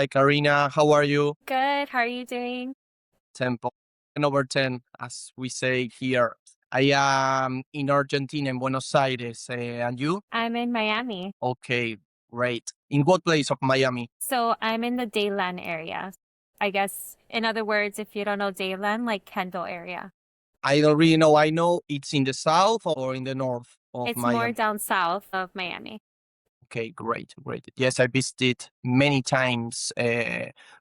Hi, Karina. How are you? Good. How are you doing? Tempo. 10 over 10, as we say here. I am in Argentina, in Buenos Aires. And you? I'm in Miami. Okay, great. In what place of Miami? So I'm in the Dayland area. I guess, in other words, if you don't know Dayland, like Kendall area. I don't really know. I know it's in the south or in the north of It's more Miami. down south of Miami. Okay, great, great. Yes, I visited many times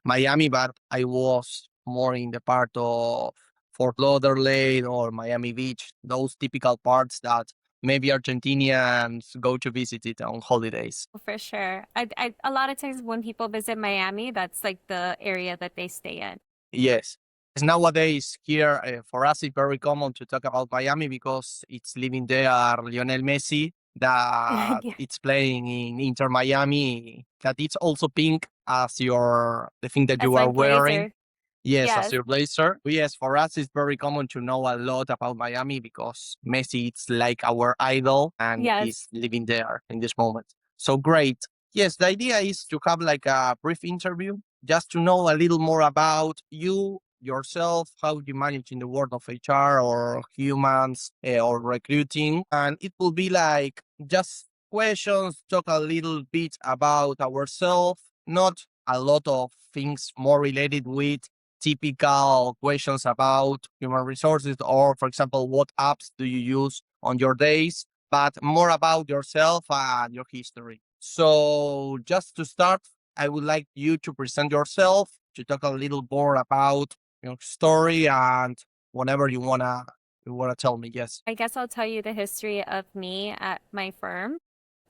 Miami, but I was more in the part of Fort Lauderdale or Miami Beach, those typical parts that maybe Argentinians go to visit it on holidays. For sure. A lot of times when people visit Miami, that's like the area that they stay in. Yes. Nowadays, here for us, it's very common to talk about Miami because it's living there Lionel Messi, that Yeah. it's playing in Inter Miami, that it's also pink as the thing that As you my are wearing. blazer. Yes, as Yes. your blazer. Yes, for us, it's very common to know a lot about Miami because Messi is like our idol and Yes. he's living there in this moment. So great. Yes, the idea is to have like a brief interview just to know a little more about you, yourself, how you manage in the world of HR or humans or recruiting. And it will be like just questions, talk a little bit about ourselves, not a lot of things more related with typical questions about human resources or, for example, what apps do you use on your days, but more about yourself and your history. So just to start, I would like you to present yourself, to talk a little more about your story and whatever you wanna tell me. Yes. I guess I'll tell you the history of me at my firm.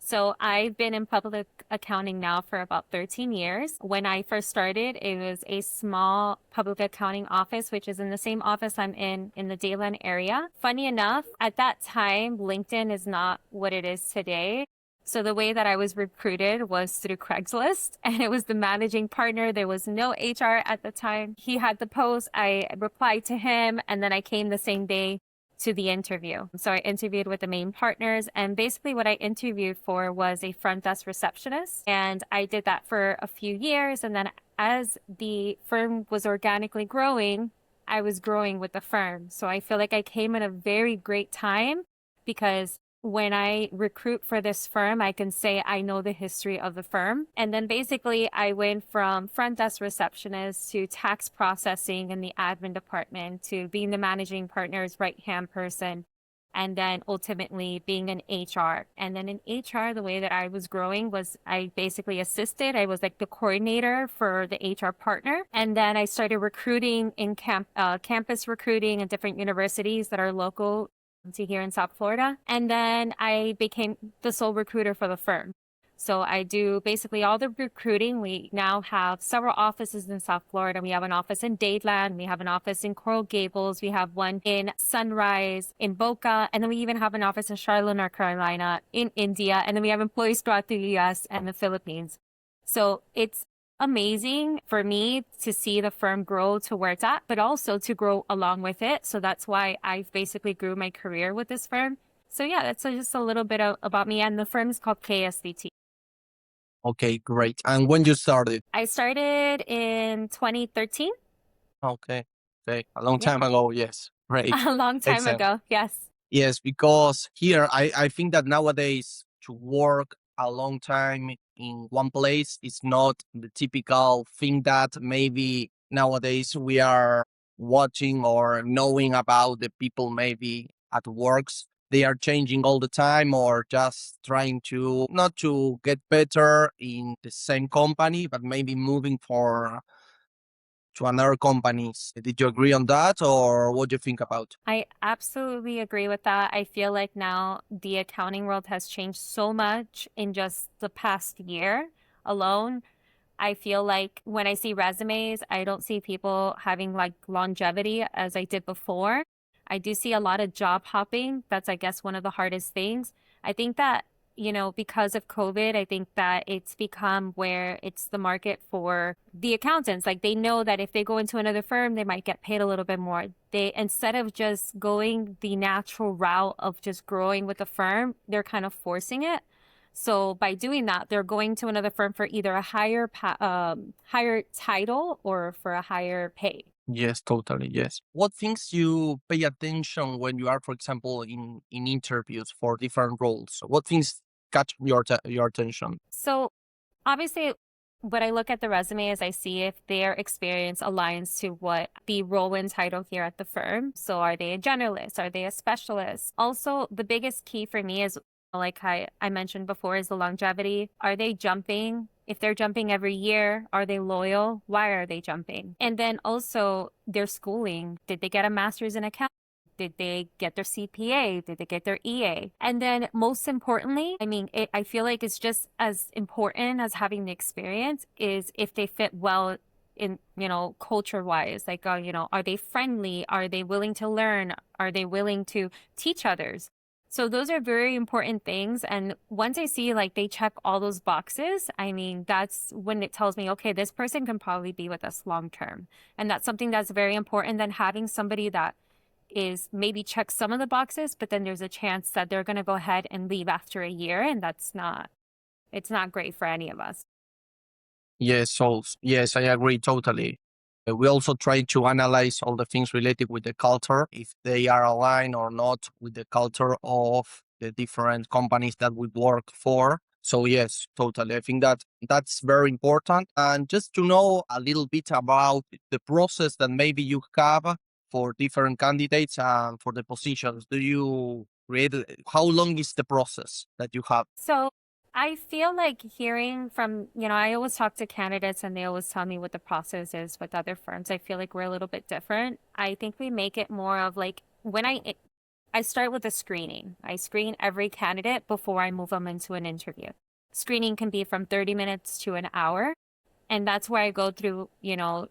So I've been in public accounting now for about 13 years. When I first started, it was a small public accounting office, which is in the same office I'm in the Dayland area. Funny enough, at that time, LinkedIn is not what it is today. So the way that I was recruited was through Craigslist, and it was the managing partner. There was no HR at the time. He had the post. I replied to him, and then I came the same day to the interview. So I interviewed with the main partners, and basically what I interviewed for was a front desk receptionist. And I did that for a few years. And then as the firm was organically growing, I was growing with the firm. So I feel like I came at a very great time because when I recruit for this firm, I can say I know the history of the firm. And then basically, I went from front desk receptionist to tax processing in the admin department to being the managing partner's right hand person. And then ultimately being an HR. And then in HR, the way that I was growing was I basically assisted. I was like the coordinator for the HR partner. And then I started recruiting in campus recruiting at different universities that are local to here in South Florida. And then I became the sole recruiter for the firm. So I do basically all the recruiting. We now have several offices in South Florida. We have an office in Dadeland. We have an office in Coral Gables. We have one in Sunrise, in Boca. And then we even have an office in Charlotte, North Carolina, in India. And then we have employees throughout the US and the Philippines. So it's amazing for me to see the firm grow to where it's at, but also to grow along with it. So that's why I've basically grew my career with this firm. So yeah, that's just a little bit about me. And the firm is called KSDT. Okay, great. And when you started? I started in 2013. Okay, okay, a long Yeah, time ago. Yes, great. a long time Excellent. ago. Yes. Yes, because here I think that nowadays to work a long time in one place is not the typical thing that maybe nowadays we are watching or knowing about the people maybe at works. They are changing all the time or just trying to not to get better in the same company, but maybe moving for to another companies. Did you agree on that or what do you think about? I absolutely agree with that. I feel like now the accounting world has changed so much in just the past year alone. I feel like when I see resumes, I don't see people having like longevity as I did before. I do see a lot of job hopping. That's, I guess, one of the hardest things. I think that, because of COVID, I think that it's become where it's the market for the accountants. Like they know that if they go into another firm, they might get paid a little bit more. They, instead of just going the natural route of just growing with the firm, they're kind of forcing it. So by doing that, they're going to another firm for either a higher title or for a higher pay. Yes, totally. Yes. What things you pay attention when you are, for example, in interviews for different roles? What things catch your attention? So obviously, what I look at the resume is I see if their experience aligns to what the role and title here at the firm. So are they a generalist? Are they a specialist? Also, the biggest key for me is, like I mentioned before, is the longevity. Are they jumping? If they're jumping every year, are they loyal? Why are they jumping? And then also their schooling. Did they get a master's in accounting? Did they get their CPA? Did they get their EA? And then most importantly, I mean, I feel like it's just as important as having the experience is if they fit well in, culture wise, like, are they friendly? Are they willing to learn? Are they willing to teach others? So those are very important things. And once I see like they check all those boxes, I mean, that's when it tells me, okay, this person can probably be with us long term. And that's something that's very important than having somebody that is maybe check some of the boxes, but then there's a chance that they're going to go ahead and leave after a year. And it's not great for any of us. Yes, so yes, I agree totally. We also try to analyze all the things related with the culture, if they are aligned or not with the culture of the different companies that we work for. So yes, totally. I think that that's very important. And just to know a little bit about the process that maybe you have for different candidates and for the positions. Do you create, how long is the process that you have? So I feel like hearing from, I always talk to candidates and they always tell me what the process is with other firms. I feel like we're a little bit different. I think we make it more of like when I start with a screening. I screen every candidate before I move them into an interview. Screening can be from 30 minutes to an hour. And that's where I go through,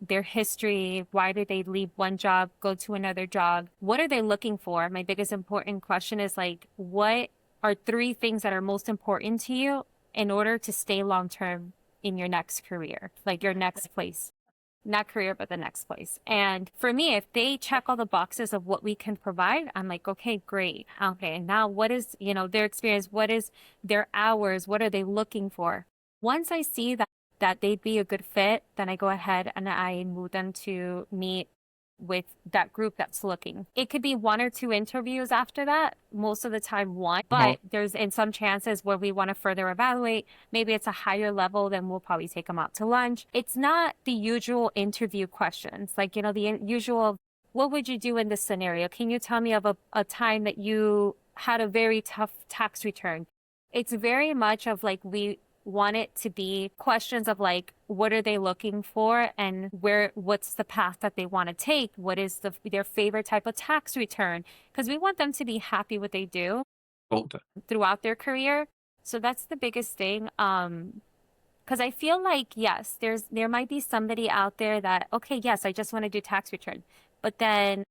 their history. Why did they leave one job, go to another job? What are they looking for? My biggest important question is like, what are three things that are most important to you in order to stay long term in your next career, like your next place? Not career, but the next place. And for me, if they check all the boxes of what we can provide, I'm like, okay, great. Okay, now what is, their experience? What is their hours? What are they looking for? Once I see that they'd be a good fit, then I go ahead and I move them to meet with that group that's looking. It could be one or two interviews after that, most of the time one, Mhm. but there's in some chances where we want to further evaluate. Maybe it's a higher level, then we'll probably take them out to lunch. It's not the usual interview questions, like, the usual, what would you do in this scenario? Can you tell me of a time that you had a very tough tax return? It's very much of like we want it to be questions of like what are they looking for and what's the path that they want to take, what is their favorite type of tax return, because we want them to be happy what they do Okay. throughout their career. So that's the biggest thing. Because I feel like, yes, there might be somebody out there that, okay, yes, I just want to do tax return, but then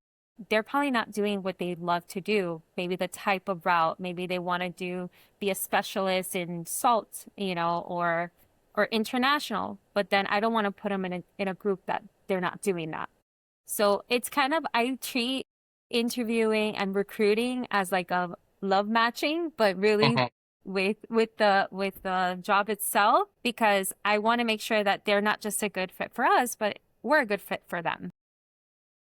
they're probably not doing what they love to do. Maybe the type of route, maybe they want to be a specialist in salt, or international. But then I don't want to put them in a group that they're not doing that. So it's kind of, I treat interviewing and recruiting as like a love matching, but really Mhm. with the job itself, because I want to make sure that they're not just a good fit for us, but we're a good fit for them.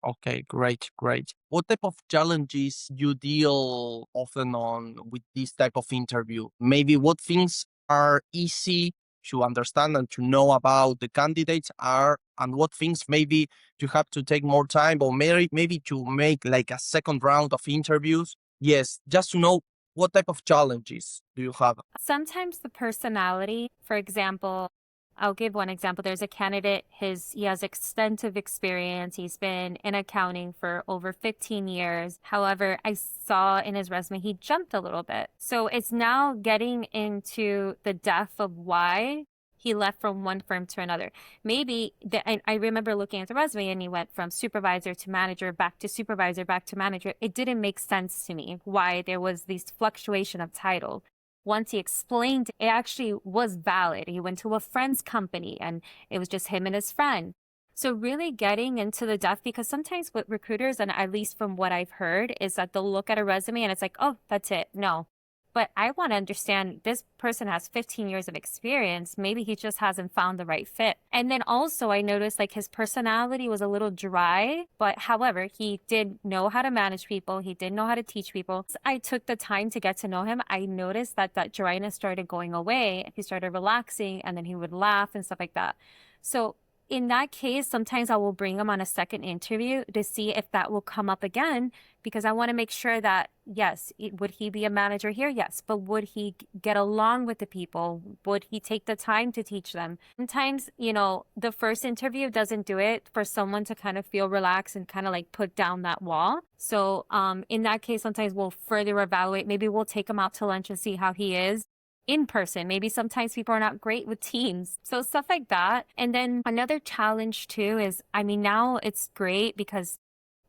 Okay, great, great. What type of challenges you deal often on with this type of interview? Maybe what things are easy to understand and to know about the candidates are, and what things maybe you have to take more time or maybe to make like a second round of interviews. Yes, just to know what type of challenges do you have? Sometimes the personality, for example, I'll give one example. There's a candidate, he has extensive experience. He's been in accounting for over 15 years. However, I saw in his resume he jumped a little bit. So it's now getting into the depth of why he left from one firm to another. Maybe I remember looking at the resume and he went from supervisor to manager, back to supervisor, back to manager. It didn't make sense to me why there was this fluctuation of title. Once he explained, it actually was valid. He went to a friend's company and it was just him and his friend. So really getting into the depth, because sometimes with recruiters, and at least from what I've heard, is that they'll look at a resume and it's like, oh, that's it. No, But I want to understand this person has 15 years of experience. Maybe he just hasn't found the right fit. And then also, I noticed like his personality was a little dry, but however, he did know how to manage people. He did know how to teach people. So I took the time to get to know him. I noticed that that dryness started going away. He started relaxing and then he would laugh and stuff like that. So in that case, sometimes I will bring him on a second interview to see if that will come up again because I want to make sure that, yes, would he be a manager here? Yes. But would he get along with the people? Would he take the time to teach them? Sometimes, the first interview doesn't do it for someone to kind of feel relaxed and kind of like put down that wall. So, in that case, sometimes we'll further evaluate. Maybe we'll take him out to lunch and see how he is in person. Maybe sometimes people are not great with teams. So stuff like that. And then another challenge too is, I mean, now it's great because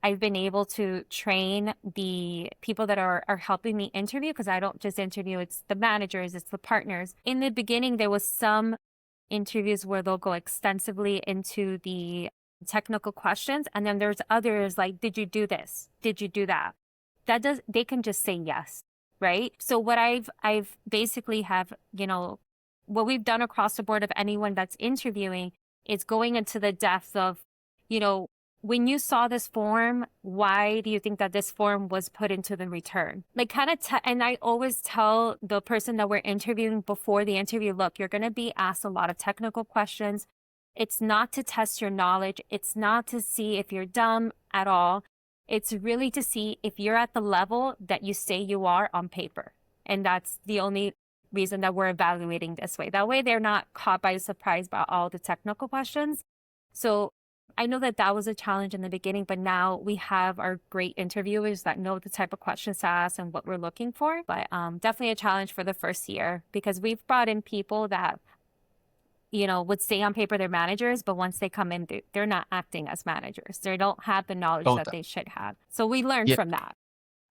I've been able to train the people that are helping me interview because I don't just interview, it's the managers, it's the partners. In the beginning, there was some interviews where they'll go extensively into the technical questions. And then there's others like, did you do this? Did you do that? They can just say yes, right? So what I've basically have, what we've done across the board of anyone that's interviewing is going into the depth of, you know, when you saw this form, why do you think that this form was put into the return? Like and I always tell the person that we're interviewing before the interview, look, you're going to be asked a lot of technical questions. It's not to test your knowledge. It's not to see if you're dumb at all. It's really to see if you're at the level that you say you are on paper. And that's the only reason that we're evaluating this way. That way they're not caught by surprise by all the technical questions. So I know that that was a challenge in the beginning, but now we have our great interviewers that know the type of questions to ask and what we're looking for. But definitely a challenge for the first year because we've brought in people that would say on paper they're managers, but once they come in, they're not acting as managers. They don't have the knowledge that Total. they should have. So we learned Yeah. from that.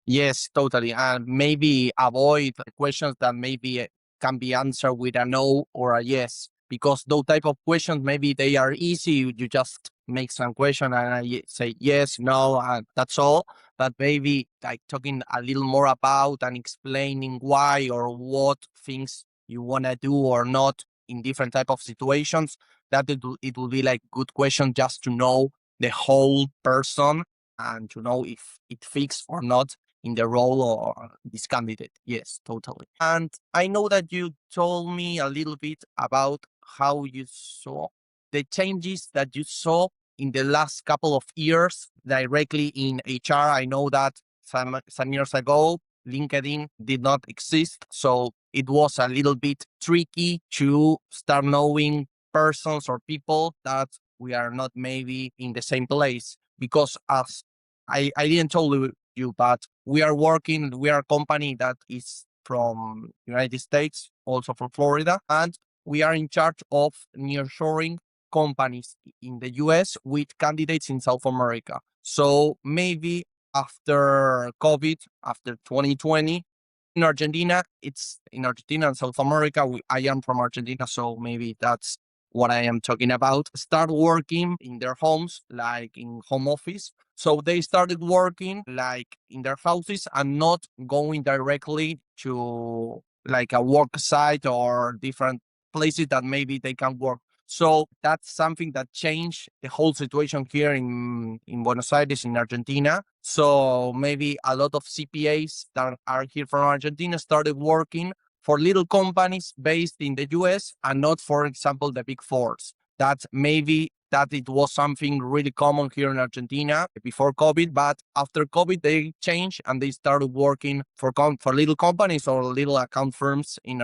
Yes, totally. And maybe avoid questions that maybe can be answered with a no or a yes, because those type of questions, maybe they are easy. You just make some question and I say yes, no, and that's all. But maybe like talking a little more about and explaining why or what things you want to do or not in different type of situations, that it will be like good question just to know the whole person and to know if it fits or not in the role or this candidate. Yes, totally. And I know that you told me a little bit about how you saw the changes that you saw in the last couple of years directly in HR. I know that some years ago, LinkedIn did not exist. So it was a little bit tricky to start knowing persons or people that we are not maybe in the same place because as I didn't tell you, but we are a company that is from United States, also from Florida, and we are in charge of nearshoring companies in the US with candidates in South America. So maybe after COVID, after 2020, in Argentina, it's in Argentina and South America. I am from Argentina, so maybe that's what I am talking about. Start working in their homes, like in home office. So they started working like in their houses and not going directly to like a work site or different places that maybe they can work. So that's something that changed the whole situation here in Buenos Aires, in Argentina. So maybe a lot of CPAs that are here from Argentina started working for little companies based in the US and not, for example, the big fours. That maybe that it was something really common here in Argentina before COVID, but after COVID they changed and they started working for little companies or little account firms in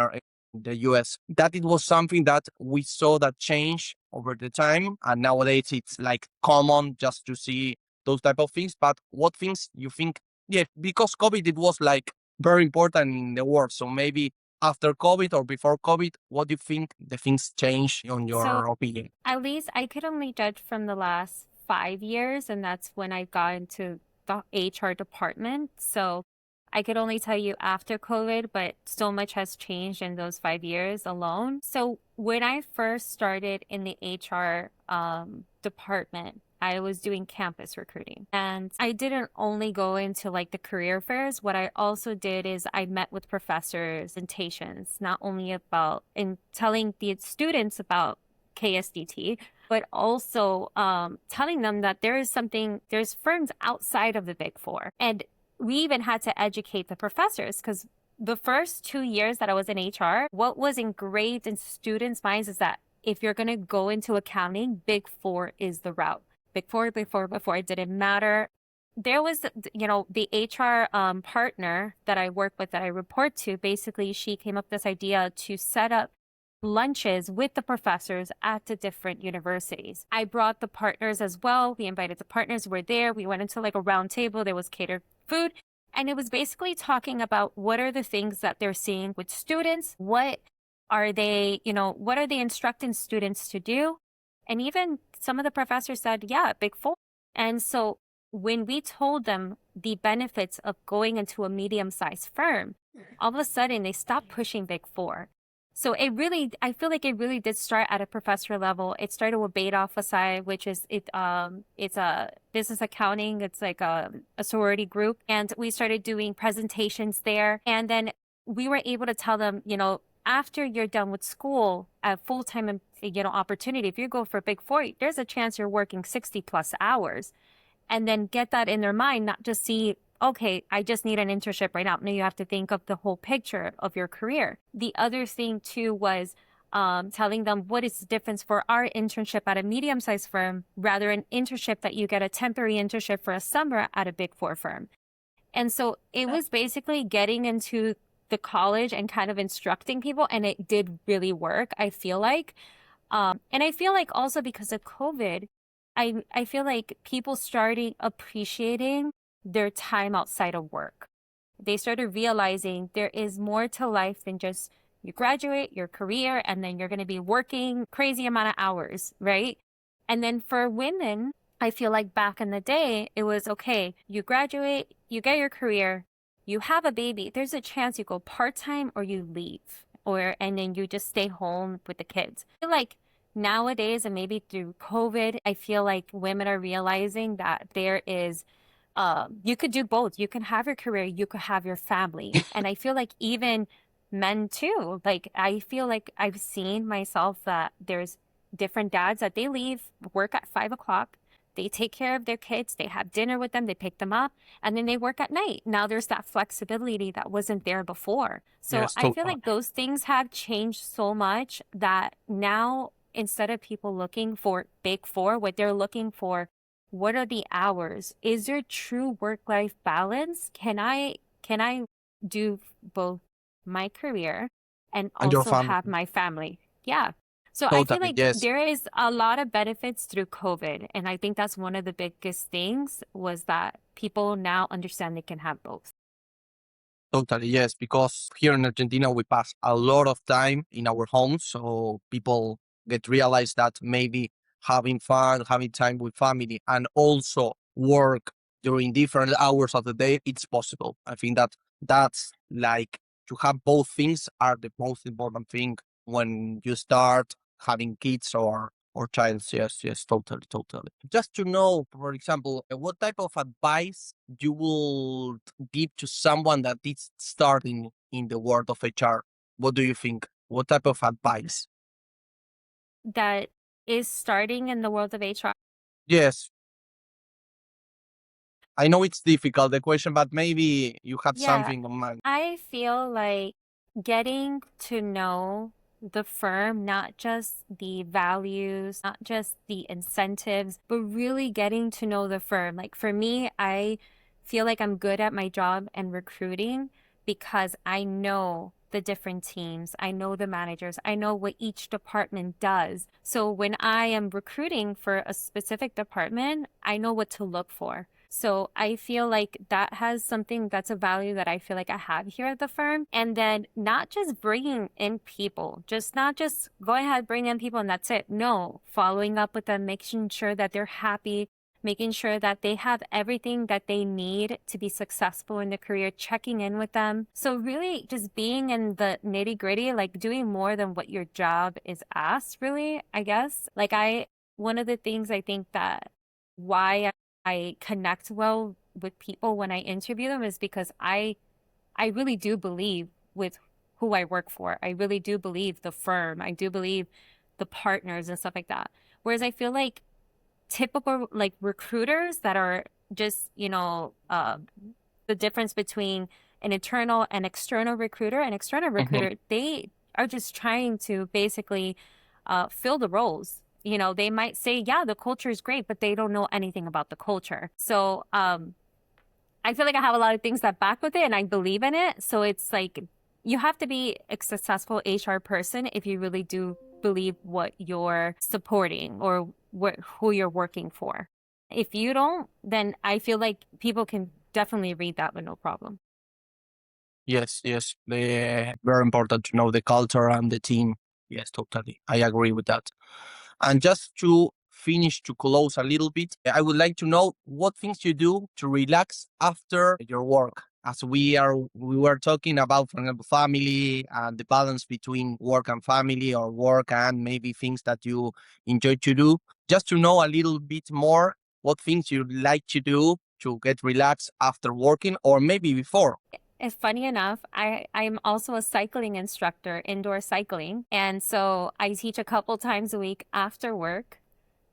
the US. That it was something that we saw that change over the time, and nowadays it's like common just to see those type of things. But what things you think? Yeah, because COVID it was like very important in the world. So maybe after COVID or before COVID, what do you think the things change on So your opinion? at least I could only judge from the last 5 years, and that's when I got into the HR department. So I could only tell you after COVID, but so much has changed in those 5 years alone. So when I first started in the HR department I was doing campus recruiting. And I didn't only go into like the career fairs. What I also did is I met with professors, presentations, not only about in telling the students about KSDT, but also telling them that there's firms outside of the Big Four. And we even had to educate the professors because the first 2 years that I was in HR, what was engraved in students' minds is that if you're going to go into accounting, Big Four is the route. Big Four, Big Four, Big Four. It didn't matter. There was, the HR partner that I work with, that I report to, basically, she came up with this idea to set up lunches with the professors at the different universities. I brought the partners as well. We invited the partners, were there. We went into like a round table. There was catered food. And it was basically talking about what are the things that they're seeing with students, what are they instructing students to do? And even some of the professors said, yeah, Big Four. And so when we told them the benefits of going into a medium-sized firm, all of a sudden they stopped pushing Big Four. So I feel like it really did start at a professor level. It started with Beta Alpha Psi, which is it's a business accounting. It's like a sorority group. And we started doing presentations there. And then we were able to tell them, after you're done with school, a full-time, opportunity, if you go for Big Four, there's a chance you're working 60 plus hours. And then get that in their mind, not just see, okay, I just need an internship right now. No, you have to think of the whole picture of your career. The other thing too was telling them what is the difference for our internship at a medium-sized firm, rather an internship that you get a temporary internship for a summer at a Big Four firm. And so it was basically getting into the college and kind of instructing people, and it did really work, I feel like. And I feel like also because of COVID, I feel like people started appreciating their time outside of work. They started realizing there is more to life than just you graduate, your career, and then you're going to be working crazy amount of hours, right? And then for women, I feel like back in the day, it was okay, you graduate, you get your career, you have a baby, there's a chance you go part-time or you leave, and then you just stay home with the kids. I feel like nowadays, and maybe through COVID, I feel like women are realizing that there is, you could do both. You can have your career, you could have your family. And I feel like even men too, like I feel like I've seen myself that there's different dads that they leave work at 5 o'clock. They take care of their kids, they have dinner with them, they pick them up, and then they work at night. Now there's that flexibility that wasn't there before. So Yes, I feel totally. like those things have changed so much that now instead of people looking for Big Four, what they're looking for, what are the hours? Is there true work-life balance? Can I do both my career and And your also have family. my family? Yeah. So I feel Totally. like Yes. there is a lot of benefits through COVID. And I think that's one of the biggest things was that people now understand they can have both. Totally, yes, because here in Argentina we pass a lot of time in our homes, so people get realized that maybe having fun, having time with family, and also work during different hours of the day, it's possible. I think that that's like to have both things are the most important thing when you start having kids or childs. Yes, yes, totally, totally. Just to know, for example, what type of advice you will give to someone that is starting in the world of HR? What do you think? What type of advice? That is starting in the world of HR. Yes, I know it's difficult, the question, but maybe you have Yeah, something on mind. I feel like getting to know the firm, not just the values, not just the incentives, but really getting to know the firm. Like for me, I feel like I'm good at my job and recruiting because I know the different teams, I know the managers, I know what each department does. So when I am recruiting for a specific department, I know what to look for. So I feel like that has something that's a value that I feel like I have here at the firm. And then not just bringing in people, just not just go ahead, bring in people and that's it. No, following up with them, making sure that they're happy, making sure that they have everything that they need to be successful in their career, checking in with them. So really just being in the nitty gritty, like doing more than what your job is asked, really, I guess. One of the things I think that why I connect well with people when I interview them is because I really do believe with who I work for. I really do believe the firm. I do believe the partners and stuff like that. Whereas I feel like typical like recruiters that are just, the difference between an internal and external recruiter, an external Mhm. recruiter, they are just trying to basically fill the roles. They might say, yeah, the culture is great, but they don't know anything about the culture. So I feel like I have a lot of things that back with it and I believe in it. So it's like you have to be a successful HR person if you really do believe what you're supporting or who you're working for. If you don't, then I feel like people can definitely read that with no problem. Yes, yes. Very important to know the culture and the team. Yes, totally. I agree with that. And just to finish, to close a little bit, I would like to know what things you do to relax after your work. As we were talking about, for example, family and the balance between work and family, or work and maybe things that you enjoy to do. Just to know a little bit more what things you like to do to get relaxed after working, or maybe before. It's funny enough, I'm also a cycling instructor, indoor cycling. And so I teach a couple times a week after work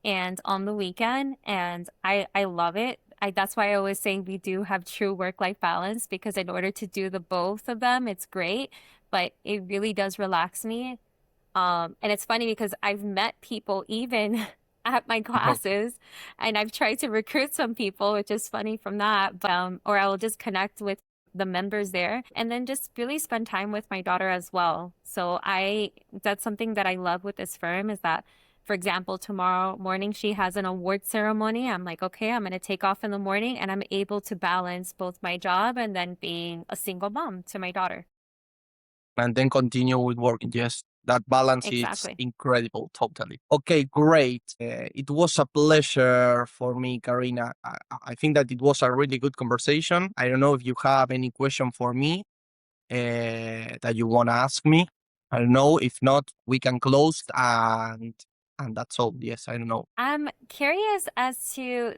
and on the weekend, and I love it. That's why I always say we do have true work-life balance, because in order to do the both of them, it's great, but it really does relax me. And it's funny because I've met people even at my classes, and I've tried to recruit some people, which is funny from that. But or I will just connect with the members there and then just really spend time with my daughter as well. So that's something that I love with this firm is that, for example, tomorrow morning she has an award ceremony. I'm like, okay, I'm going to take off in the morning and I'm able to balance both my job and then being a single mom to my daughter. And then continue with working. Yes, that balance is Exactly. incredible. Totally. Okay, great. It was a pleasure for me, Karina. I think that it was a really good conversation. I don't know if you have any question for me that you want to ask me. I don't know. If not, we can close, and that's all. Yes, I don't know. I'm curious as to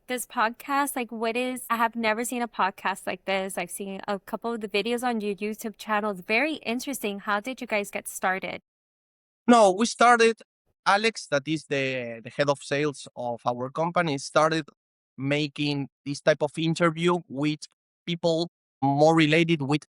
this podcast. Like, I have never seen a podcast like this. I've seen a couple of the videos on your YouTube channel. It's very interesting. How did you guys get started? No, we started. Alex, that is the head of sales of our company, started making this type of interview with people more related with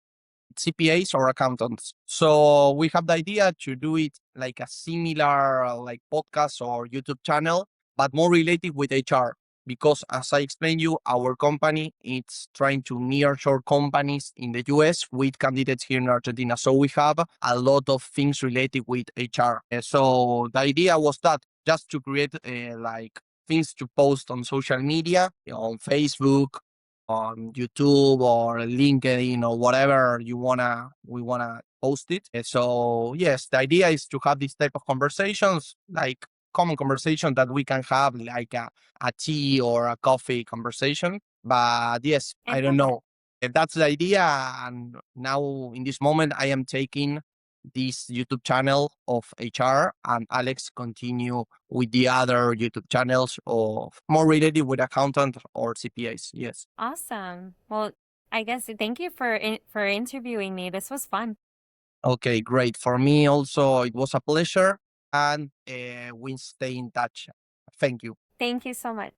CPAs or accountants. So we have the idea to do it like a similar like podcast or YouTube channel, but more related with HR. Because as I explained you, our company is trying to nearshore companies in the US with candidates here in Argentina. So we have a lot of things related with HR. So the idea was that just to create like things to post on social media, on Facebook, on YouTube or LinkedIn or whatever we wanna post it. So yes, the idea is to have this type of conversations, like common conversation that we can have, like a tea or a coffee conversation. But yes, I I don't love it. know if that's the idea. And now in this moment, I am taking this YouTube channel of HR, and Alex continue with the other YouTube channels of more related with accountant or CPAs. Yes. Awesome. Well, I guess thank you for interviewing me. This was fun. Okay, great. For me also, it was a pleasure, and we stay in touch. Thank you. Thank you so much.